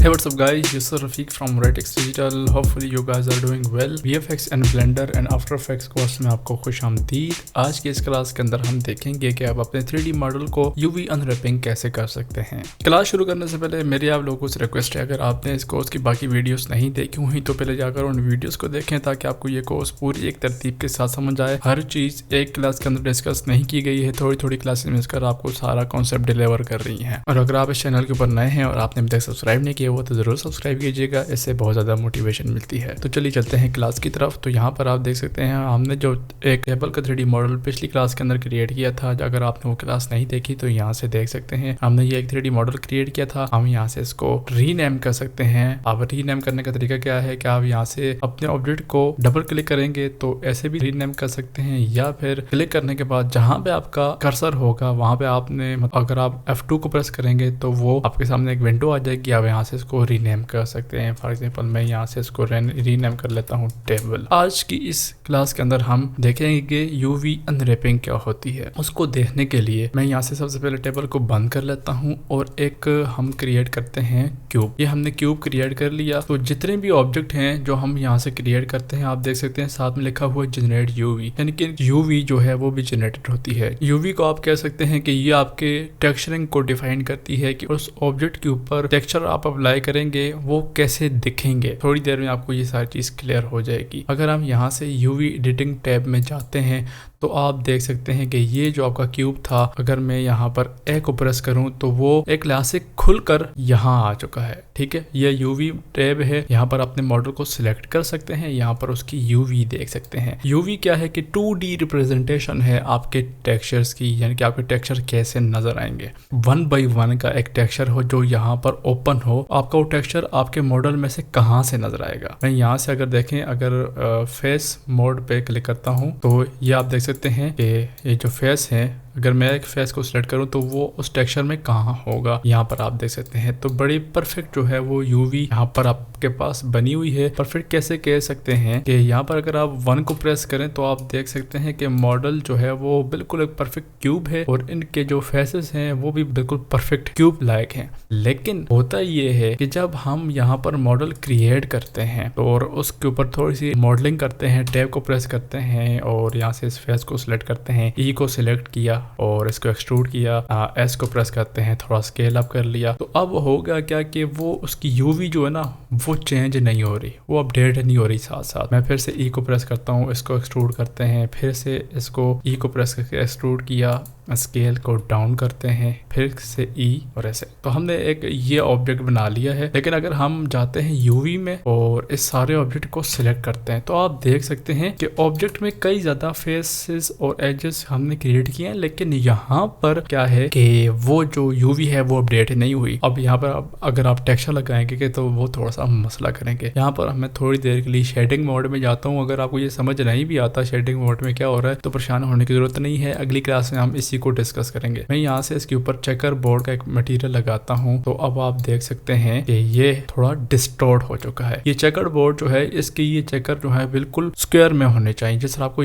Hey, what's up guys, this is Rafiq from Redx Digital. Hopefully you guys are doing well. VFX and Blender and After Effects course में आपको खुशामदीद। आज के इस class के अंदर हम देखेंगे कि आप अपने 3D मॉडल को UV अनरैपिंग कैसे कर सकते हैं। क्लास शुरू करने से पहले मेरी आप लोगों से रिक्वेस्ट है, अगर आपने इस कोर्स की बाकी वीडियोस नहीं देखी हुई तो पहले जाकर उन वीडियोस को देखें ताकि आपको ये कोर्स पूरी एक तरतीब के साथ समझ आए। हर चीज़ एक क्लास के अंदर डिस्कस नहीं की गई है, थोड़ी थोड़ी क्लासेस मिलकर आपको सारा कॉन्सेप्ट डिलीवर कर रही हैं। और अगर आप इस चैनल के ऊपर नए हैं और आपने अभी तक सब्सक्राइब नहीं किया हुआ तो जरूर सब्सक्राइब कीजिएगा, इससे बहुत ज़्यादा मोटिवेशन मिलती है। तो चलिए चलते हैं क्लास की तरफ। तो यहाँ पर आप देख सकते हैं हमने जो एक टेबल का 3D मॉडल पिछली क्लास के अंदर क्रिएट किया था। अगर आपने वो क्लास नहीं देखी तो यहाँ से देख सकते हैं हमने ये एक 3D मॉडल क्रिएट किया था। हम यहाँ से इसको रीनेम कर सकते हैं। अब रीनेम करने का तरीका क्या है कि आप यहाँ से अपने ऑब्जेक्ट को डबल क्लिक करेंगे तो ऐसे भी रीनेम कर सकते हैं, या फिर क्लिक करने के बाद जहाँ पे आपका कर्सर होगा वहाँ पे आपने अगर आप F2 को प्रेस करेंगे तो वो आपके सामने एक विंडो आ जाएगी। आप यहाँ से इसको रीनेम कर सकते हैं। फॉर एग्जांपल मैं यहाँ से इसको रीनेम कर लेता हूँ टेबल। आज की इस क्लास के अंदर हम देखेंगे कि UV अनरैपिंग क्या होती है। उसको देखने के लिए मैं यहाँ से सबसे पहले टेबल को बंद कर लेता हूँ और एक हम क्रिएट करते हैं क्यूब। ये हमने क्यूब क्रिएट कर लिया। तो जितने भी ऑब्जेक्ट हैं जो हम यहाँ से क्रिएट करते हैं आप देख सकते हैं साथ में लिखा हुआ जनरेट UV, यानी कि UV जो है वो भी जनरेटेड होती है। UV को आप कह सकते हैं कि ये आपके टेक्सचरिंग को डिफाइन करती है कि उस ऑब्जेक्ट के ऊपर टेक्सचर आप अप्लाई करेंगे वो कैसे दिखेंगे। थोड़ी देर में आपको ये सारी चीज क्लियर हो जाएगी। अगर हम यहाँ से UV एडिटिंग टैब में जाते हैं तो आप देख सकते हैं कि ये जो आपका क्यूब था, अगर मैं यहाँ पर ए को प्रेस करूँ तो वो एक क्लास से खुलकर यहाँ आ चुका है। ठीक है, ये UV टैब है। यहाँ पर अपने मॉडल को सिलेक्ट कर सकते हैं, यहाँ पर उसकी UV देख सकते हैं। UV क्या है कि 2D रिप्रेजेंटेशन है आपके टेक्सचर्स की, यानी कि आपके टेक्सचर कैसे नजर आएंगे। 1 by 1 का एक टेक्सचर हो जो यहाँ पर ओपन हो, आपका वो टेक्सचर आपके मॉडल में से कहाँ से नजर आएगा। मैं यहाँ से अगर देखें, अगर फेस मोड पे क्लिक करता हूँ तो ये आप देख सकते हैं कि ये जो फेस है, अगर मैं एक फेस को सिलेक्ट करूं तो वो उस टेक्सचर में कहाँ होगा, यहाँ पर आप देख सकते हैं। तो बड़ी परफेक्ट जो है वो UV यहाँ पर आपके पास बनी हुई है। परफेक्ट कैसे कह सकते हैं कि यहाँ पर अगर आप 1 को प्रेस करें तो आप देख सकते हैं कि मॉडल जो है वो बिल्कुल एक परफेक्ट क्यूब है और इनके जो फेसेस हैं वो भी बिल्कुल परफेक्ट क्यूब लायक हैं। लेकिन होता ये है कि जब हम यहाँ पर मॉडल क्रिएट करते हैं तो और उसके ऊपर थोड़ी सी मॉडलिंग करते हैं, टैब को प्रेस करते हैं और यहाँ से इस फेस को सिलेक्ट करते हैं, E को सिलेक्ट किया और इसको एक्सट्रूड किया, S को प्रेस करते हैं, थोड़ा स्केल अप कर लिया। तो अब होगा क्या कि वो उसकी UV जो है ना वो चेंज नहीं हो रही, वो अपडेट नहीं हो रही। साथ साथ मैं फिर से E को प्रेस करता हूँ, इसको एक्सट्रूड करते हैं, फिर से इसको E को प्रेस करके एक्सट्रूड किया, स्केल को डाउन करते हैं, फिर से E और ऐसे। तो हमने एक ये ऑब्जेक्ट बना लिया है। लेकिन अगर हम जाते हैं UV में और इस सारे ऑब्जेक्ट को सिलेक्ट करते हैं तो आप देख सकते हैं कि ऑब्जेक्ट में कई ज्यादा फेसेस और एजेस हमने क्रिएट किए हैं, लेकिन यहाँ पर क्या है कि वो जो UV है वो अपडेट नहीं हुई। अब यहाँ पर अगर आप टेक्सचर लगाएंगे तो वो थोड़ा सा मसला करेंगे। यहाँ पर मैं थोड़ी देर के लिए शेडिंग मोड में जाता हूँ। अगर आपको ये समझ नहीं भी आता शेडिंग मोड में क्या हो रहा है तो परेशान होने की जरूरत नहीं है, अगली क्लास में हम इसी को डिस्कस करेंगे। मैं यहाँ से इसके ऊपर चेकर बोर्ड का एक मटेरियल लगाता हूँ तो अब आप देख सकते हैं कि ये थोड़ा डिस्टॉर्ट हो चुका है। ये चेकर बोर्ड जो है इसके ये चेकर जो है बिल्कुल स्क्वायर में होने चाहिए, जिस आपको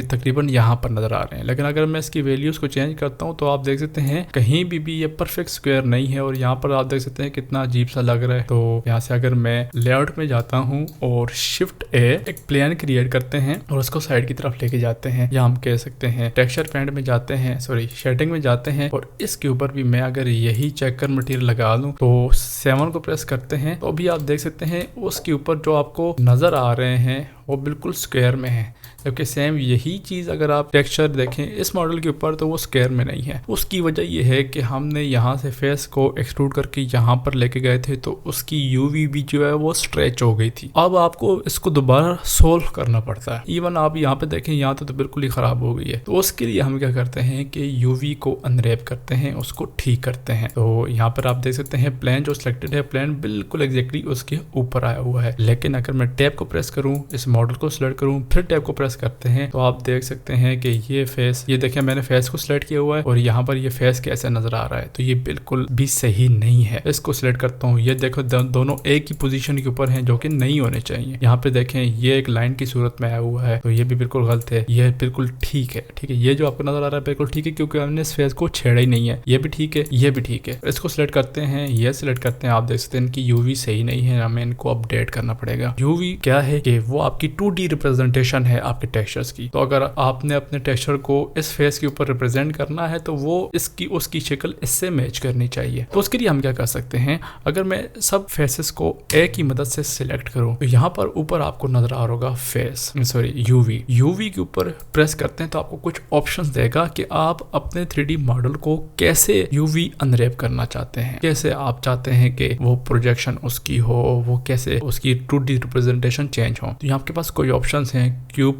तकरीबन यहाँ पर नजर आ रहे हैं। लेकिन अगर मैं इसकी वैल्यूज को चेंज करता हूँ तो आप देख सकते हैं कहीं भी ये परफेक्ट स्क्वायर नहीं है और यहाँ पर आप देख सकते हैं कितना अजीब सा लग रहा है। तो यहाँ से अगर मैं लेआउट में जाता हूँ और Shift A एक प्लेन क्रिएट करते हैं और उसको साइड की तरफ लेके जाते हैं, या हम कह सकते हैं टेक्सचर पेंट में जाते हैं, सॉरी शेडिंग में जाते हैं और इसके ऊपर भी मैं अगर यही चेकर मटेरियल लगा लूं तो 7 को प्रेस करते हैं तो अभी आप देख सकते हैं उसके ऊपर जो आपको नजर आ रहे हैं वो बिल्कुल स्क्वायर में है। जबकि सेम यही चीज अगर आप टेक्सचर देखें इस मॉडल के ऊपर तो वो स्क्वायर में नहीं है। उसकी वजह ये है कि हमने यहाँ से फेस को एक्सट्रूड करके यहाँ पर लेके गए थे तो उसकी UV भी जो है वो स्ट्रेच हो गई थी। अब आपको इसको दोबारा सोल्व करना पड़ता है। इवन आप यहाँ पे देखें यहाँ तो बिल्कुल ही खराब हो गई है। तो उसके लिए हम क्या करते हैं कि UV को अनरैप करते हैं, उसको ठीक करते हैं। तो यहाँ पर आप देख सकते हैं प्लेन जो सिलेक्टेड है, प्लेन बिल्कुल एग्जैक्टली उसके ऊपर आया हुआ है। लेकिन अगर मैं टैब को प्रेस करूँ इस मॉडल को सिलेक्ट करूँ फिर टैब को प्रेस करते हैं तो आप देख सकते हैं कि ये फेस, ये देखिए मैंने फेस को सिलेक्ट किया हुआ है और यहाँ पर ये फेस कैसे नजर आ रहा है, तो ये बिल्कुल भी सही नहीं है। इसको सिलेक्ट करता हूँ, ये देखो दोनों एक ही पोजीशन के ऊपर हैं जो कि नहीं होने चाहिए। यहाँ पे देखें ये एक लाइन की सूरत में आया हुआ है तो ये भी बिल्कुल गलत है, ये बिल्कुल ठीक है। ठीक है, ये जो आपको नजर आ रहा है बिल्कुल ठीक है क्योंकि हमने इस फेस को छेड़ा ही नहीं है। ये भी ठीक है, ये भी ठीक है। इसको सिलेक्ट करते हैं, ये सिलेक्ट करते हैं, आप देख सकते हैं इनकी यूवी सही नहीं है, हमें इनको अपडेट करना पड़ेगा। यूवी क्या है कि वो आपकी 2D रिप्रेजेंटेशन है आपके टेक्सचर्स की। तो अगर आपने अपने टेक्सचर को इस फेस के ऊपर रिप्रेजेंट करना है तो वो इसकी उसकी शक्ल इससे मैच करनी चाहिए। तो उसके लिए हम क्या कर सकते हैं, अगर मैं सब फेसेस को ए की मदद से सिलेक्ट करूं तो यहाँ पर ऊपर आपको नजर आ रहा होगा फेस, सॉरी यूवी के ऊपर प्रेस करते हैं तो आपको कुछ ऑप्शंस देगा कि आप अपने 3D मॉडल को कैसे यूवी अनरैप करना चाहते हैं, कैसे आप चाहते हैं कि वो प्रोजेक्शन उसकी हो, वो कैसे उसकी 2D रिप्रेजेंटेशन चेंज हो। तो यहाँ आपके पास कोई ऑप्शंस हैं, क्यूब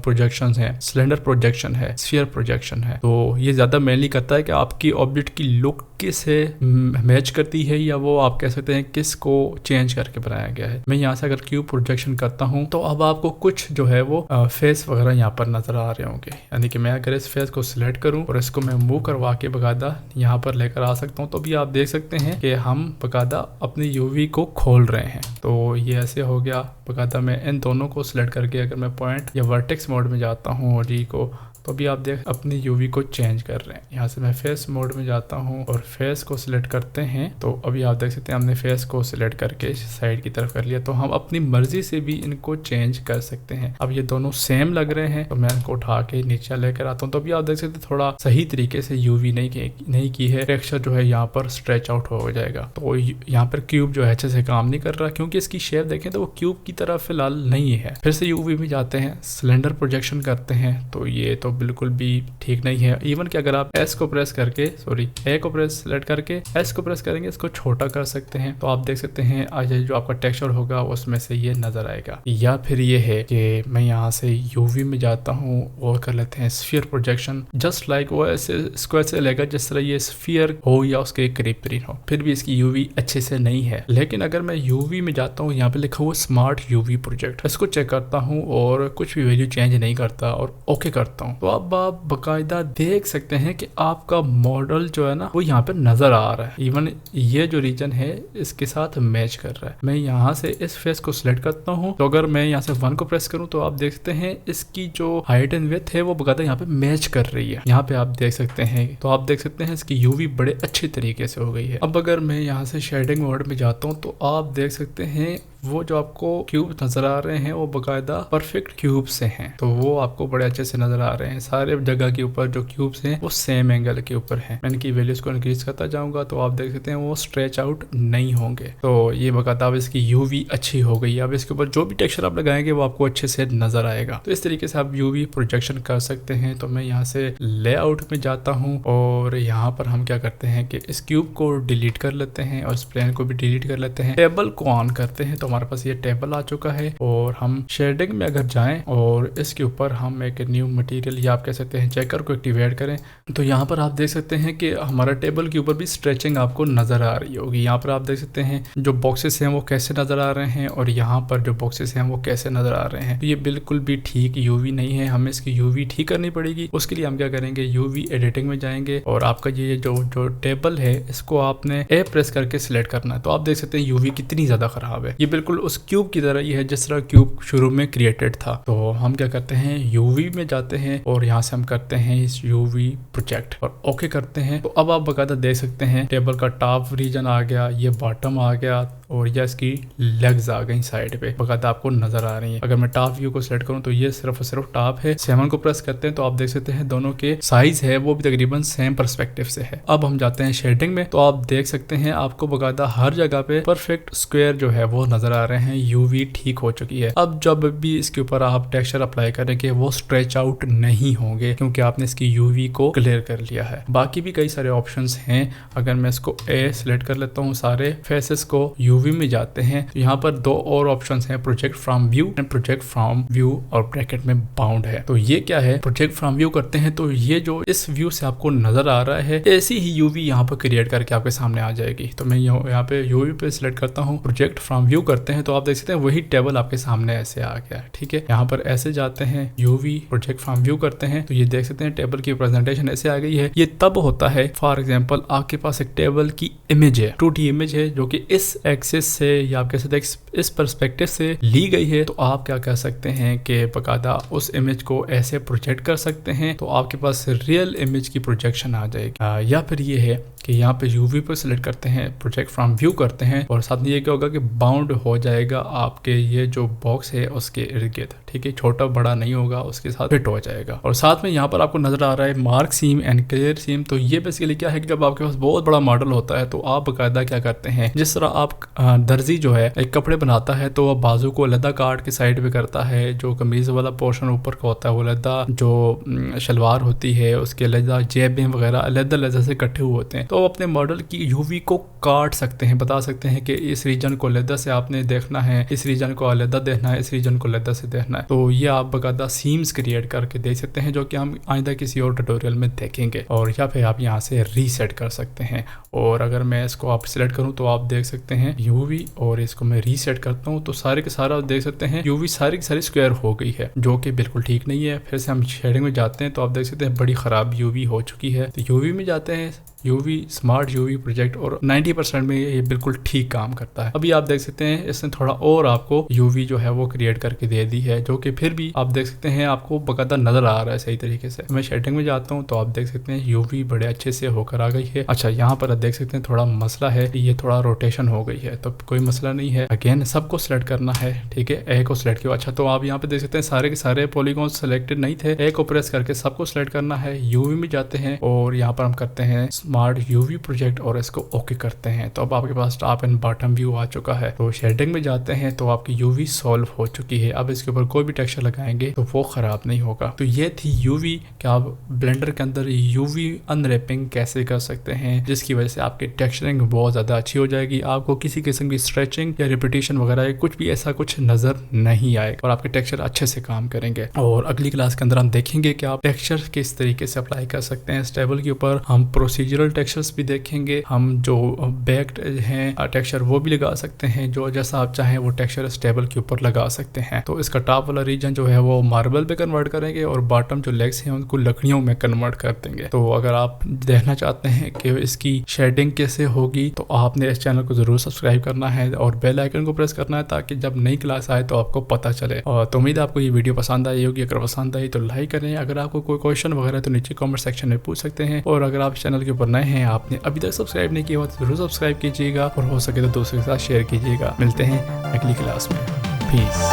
प्रोजेक्शन है, सिलेंडर प्रोजेक्शन है, स्फीयर प्रोजेक्शन है। तो ये ज्यादा मेनली करता है कि आपकी ऑब्जेक्ट की लुक किसे मैच करती है या वो आप कह सकते हैं किसको चेंज करके बनाया गया है। मैं यहाँ से अगर क्यूब प्रोजेक्शन करता हूँ तो अब आपको कुछ जो है वो फेस वगैरह यहाँ पर नजर आ रहे होंगे, यानी कि मैं अगर इस फेस को सिलेक्ट करूँ और इसको मैं मूव करवा के बकायदा यहाँ पर लेकर आ सकता हूँ तो भी आप देख सकते हैं कि हम बकायदा अपनी यूवी को खोल रहे हैं। तो ये ऐसे हो गया। बकायदा मैं इन दोनों को सिलेक्ट करके अगर मैं पॉइंट या वर्टेक्स मोड में जाता हूँ और जी को, तो अभी आप देख अपनी यूवी को चेंज कर रहे हैं। यहाँ से मैं फेस मोड में जाता हूँ और फेस को सिलेक्ट करते हैं तो अभी आप देख सकते हैं हमने फेस को सिलेक्ट करके साइड की तरफ कर लिया। तो हम अपनी मर्जी से भी इनको चेंज कर सकते हैं। अब ये दोनों सेम लग रहे हैं तो मैं इनको उठा के नीचे लेकर आता हूँ तो अभी आप देख सकते हैं थोड़ा सही तरीके से यूवी नहीं की है, टेक्सचर जो है यहाँ पर स्ट्रेच आउट हो जाएगा। तो यहाँ पर क्यूब जो है अच्छे से काम नहीं कर रहा क्योंकि इसकी शेप देखें तो वो क्यूब की तरह फिलहाल नहीं है। फिर से यूवी में जाते हैं, सिलेंडर प्रोजेक्शन करते हैं तो ये तो बिल्कुल भी ठीक नहीं है। इवन कि अगर आप एस को प्रेस करके, सॉरी ए को प्रेस सेलेक्ट करके एस को प्रेस करेंगे, इसको छोटा कर सकते हैं तो आप देख सकते हैं आज जो आपका टेक्सचर होगा उसमें से ये नजर आएगा। या फिर ये है कि मैं यहाँ से यूवी में जाता हूँ और कर लेते हैं स्फीयर प्रोजेक्शन, जस्ट लाइक वो ऐसे स्क्वायर से लेगा जिस तरह ये स्फीयर हो या उसके करीब करीब हो। फिर भी इसकी यूवी अच्छे से नहीं है। लेकिन अगर मैं यूवी में जाता हूँ, यहाँ पे लिखा हुआ स्मार्ट यूवी प्रोजेक्ट, इसको चेक करता हूँ और कुछ भी वैल्यू चेंज नहीं करता और ओके करता हूँ तो अब आप बकायदा देख सकते हैं कि आपका मॉडल जो है ना वो यहाँ पे नजर आ रहा है। इवन ये जो रीजन है इसके साथ मैच कर रहा है। मैं यहाँ से इस फेस को सिलेक्ट करता हूँ तो अगर मैं यहाँ से 1 को प्रेस करूँ तो आप देख सकते हैं इसकी जो हाइट एंड विड्थ है वो बकायदा यहाँ पे मैच कर रही है। यहाँ पे आप देख सकते हैं तो आप देख सकते हैं इसकी यूवी बड़े अच्छे तरीके से हो गई है। अब अगर मैं यहाँ से शेडिंग मोड में जाता हूँ तो आप देख सकते हैं वो जो आपको क्यूब नजर आ रहे हैं वो बकायदा परफेक्ट क्यूब से हैं। तो वो आपको बड़े अच्छे से नजर आ रहे हैं। सारे जगह के ऊपर जो क्यूब्स हैं वो सेम एंगल के ऊपर हैं। मैं इनकी वैल्यूज को इंक्रीज करता जाऊंगा तो आप देख सकते हैं वो स्ट्रेच आउट नहीं होंगे। तो ये बकायदा अब इसकी यूवी अच्छी हो गई है। अब इसके ऊपर जो भी टेक्सचर आप लगाएंगे वो आपको अच्छे से नजर आएगा। तो इस तरीके से आप यूवी प्रोजेक्शन कर सकते हैं। तो मैं यहाँ से लेआउट में जाता हूँ और यहाँ पर हम क्या करते हैं कि इस क्यूब को डिलीट कर लेते हैं और इस प्लेन को भी डिलीट कर लेते हैं। टेबल को ऑन करते हैं तो हमारे पास ये टेबल आ चुका है और हम शेडिंग में अगर जाएं और इसके ऊपर हम एक न्यू मटेरियल या आप कह सकते हैं चेकर को एक्टिवेट करें तो यहाँ पर आप देख सकते हैं कि हमारा टेबल के ऊपर भी स्ट्रेचिंग आपको नजर आ रही होगी। यहाँ पर आप देख सकते हैं जो बॉक्सेस हैं वो कैसे नजर आ रहे हैं और यहाँ पर जो बॉक्सेस हैं वो कैसे नजर आ रहे हैं। तो ये बिल्कुल भी ठीक यूवी नहीं है, हमें इसकी यूवी ठीक करनी पड़ेगी। उसके लिए हम क्या करेंगे, यूवी एडिटिंग में जाएंगे और आपका ये जो टेबल है इसको आपने ए प्रेस करके सिलेक्ट करना है। तो आप देख सकते हैं यूवी कितनी ज्यादा खराब है। ये बिल्कुल उस क्यूब की तरह ही है जिस तरह क्यूब शुरू में क्रिएटेड था। तो हम क्या करते हैं, यूवी में जाते हैं और यहाँ से हम करते हैं इस यूवी प्रोजेक्ट और ओके करते हैं। तो अब आप बकायदा देख सकते हैं टेबल का टॉप रीजन आ गया, ये बॉटम आ गया और ये इसकी लेग्स आ गई साइड पे बकायदा आपको नजर आ रही है। अगर मैं टॉप व्यू को सिलेक्ट करूं तो ये सिर्फ और सिर्फ टॉप है। 7 को प्रेस करते हैं तो आप देख सकते हैं दोनों के साइज है वो भी तकरीबन सेम पर्सपेक्टिव से है। अब हम जाते हैं शेडिंग में तो आप देख सकते हैं आपको बकायदा हर जगह पे परफेक्ट स्क्वायर जो है वो नजर आ रहे हैं। यूवी ठीक हो चुकी है। अब जब भी इसके ऊपर आप टेक्सचर अप्लाई करेंगे वो स्ट्रेच आउट नहीं होंगे क्योंकि आपने इसकी यूवी को क्लियर कर लिया है। बाकी भी कई सारे ऑप्शंस हैं। अगर मैं इसको ए सिलेक्ट कर लेता हूँ, सारे फेसेस को यूवी में जाते हैं तो यहाँ पर दो और ऑप्शन हैं, project from view and project from view और ब्रैकेट में बाउंड है। तो ये क्या है, प्रोजेक्ट फ्रॉम व्यू करते हैं तो ये जो इस व्यू से आपको नजर आ रहा है ऐसी ही यूवी यहाँ पर क्रिएट करके आपके सामने आ जाएगी। तो मैं यहाँ पे यूवी पे सिलेक्ट करता हूँ, प्रोजेक्ट फ्रॉम व्यू करते हैं तो आप देख सकते हैं वही टेबल आपके सामने ऐसे आ गया है। ठीक है, यहाँ पर ऐसे जाते हैं, यूवी प्रोजेक्ट फ्रॉम व्यू करते हैं तो ये देख सकते हैं टेबल की प्रेजेंटेशन ऐसे आ गई है। ये तब होता है, फॉर एग्जाम्पल आपके पास एक टेबल की इमेज है, 2D इमेज है जो कि इस एक्सिस से या आप कह सकते हैं इस पर्सपेक्टिव से ली गई है। तो आप क्या कह सकते हैं कि बकायदा उस इमेज को ऐसे प्रोजेक्ट कर सकते हैं तो आपके पास रियल इमेज की प्रोजेक्शन आ जाएगी। या फिर ये है कि यहाँ पे यूवी पर सिलेक्ट करते हैं, प्रोजेक्ट फ्रॉम व्यू करते हैं और साथ में ये क्या होगा कि बाउंड हो जाएगा आपके ये जो बॉक्स है उसके इर्द गिर्द। ठीक है, छोटा बड़ा नहीं होगा, उसके साथ फिट हो जाएगा। और साथ में यहाँ पर आपको नजर आ रहा है मार्क सीम एंड क्लियर सीम। तो ये बेसिकली क्या है कि जब आपके पास बहुत बड़ा मॉडल होता है तो आप बाकायदा क्या करते हैं, जिस तरह आप दर्जी जो है एक कपड़े बनाता है तो बाजू को अलग काट के साइड पे करता है, जो कमीज वाला पोर्शन ऊपर का होता है वो अलग, जो शलवार होती है उसके अलग जेबें वगैरह अलग अलग से कटे हुए होते हैं। तो अपने मॉडल की यूवी को काट सकते हैं, बता सकते हैं कि इस रीजन को अलग से आपने देखना है, इस रीजन को अलग देखना है, इस रीजन को अलग से देखना है। तो ये आप बाकायदा सीम्स क्रिएट करके देख सकते हैं जो कि हम आइंदा किसी और ट्यूटोरियल में देखेंगे। और या फिर आप यहाँ से रीसेट कर सकते हैं। और अगर मैं इसको आप सिलेक्ट करूँ तो आप देख सकते हैं यूवी, और इसको मैं रीसेट करता हूँ तो सारे के सारा आप देख सकते हैं यूवी सारी की सारी स्क्वायर हो गई है, जो कि बिल्कुल ठीक नहीं है। फिर से हम शेडिंग में जाते हैं तो आप देख सकते हैं बड़ी खराब यूवी हो चुकी है। तो यूवी में जाते हैं, यूवी स्मार्ट यूवी प्रोजेक्ट, और 90% में ये बिल्कुल ठीक काम करता है। अभी आप देख सकते हैं इसने थोड़ा और आपको यूवी जो है वो क्रिएट करके दे दी है, जो कि फिर भी आप देख सकते हैं आपको बकायदा नजर आ रहा है सही तरीके से। मैं शेडिंग में जाता हूँ तो आप देख सकते हैं यूवी बड़े अच्छे से होकर आ गई है। अच्छा, यहाँ पर आप देख सकते हैं थोड़ा मसला है, ये थोड़ा रोटेशन हो गई है, तो कोई मसला नहीं है। अगेन सबको सिलेक्ट करना है, ठीक है, ए को सिलेक्ट किया। अच्छा, तो आप यहाँ पे देख सकते हैं सारे के सारे पॉलीगॉन सिलेक्टेड नहीं थे, ए को प्रेस करके सबको सिलेक्ट करना है। यूवी में जाते हैं और यहाँ पर हम करते हैं स्मार्ट यूवी प्रोजेक्ट और इसको ओके करते हैं। तो अब आपके पास टॉप एंड बॉटम व्यू आ चुका है। तो शेडिंग में जाते हैं तो आपकी यूवी सॉल्व हो चुकी है। अब इसके ऊपर कोई भी टेक्सचर लगाएंगे तो वो खराब नहीं होगा। तो ये थी यूवी कि आप ब्लेंडर के अंदर यूवी अनरैपिंग कैसे कर सकते हैं, जिसकी वजह से आपकी टेक्सचरिंग बहुत ज्यादा अच्छी हो जाएगी। आपको किसी किस्म की स्ट्रेचिंग या रिपीटेशन वगैरह कुछ भी ऐसा कुछ नजर नहीं आएगा और आपके टेक्सचर अच्छे से काम करेंगे। और अगली क्लास के अंदर हम देखेंगे कि आप टेक्सचर किस तरीके से अप्लाई कर सकते हैं। स्टेबल के ऊपर हम प्रोसीजरल टेक्सचर्स भी देखेंगे, हम जो बैक्ड हैं टेक्सचर वो भी लगा सकते हैं, जो जैसा आप चाहें वो टेक्सचर स्टेबल के ऊपर लगा सकते हैं। तो इसका टॉप वाला रीजन जो है वो मार्बल पे कन्वर्ट करेंगे और बॉटम जो लेग्स हैं उनको लकड़ियों में कन्वर्ट कर देंगे। तो अगर आप देखना चाहते हैं कि इसकी शेडिंग कैसे होगी तो आपने इस चैनल को जरूर सब्सक्राइब करना है और बेल आइकन को प्रेस करना है ताकि जब नई क्लास आए तो आपको पता चले। और तो उम्मीद है आपको ये वीडियो पसंद आई होगी। अगर पसंद आई तो लाइक करें, अगर आपको कोई क्वेश्चन वगैरह तो नीचे कमेंट सेक्शन में पूछ सकते हैं। और अगर आप चैनल के ऊपर नए हैं, आपने अभी तक सब्सक्राइब नहीं किया हुआ तो जरूर सब्सक्राइब कीजिएगा और हो सके तो दोस्तों के साथ शेयर कीजिएगा। मिलते हैं अगली क्लास में। पीस।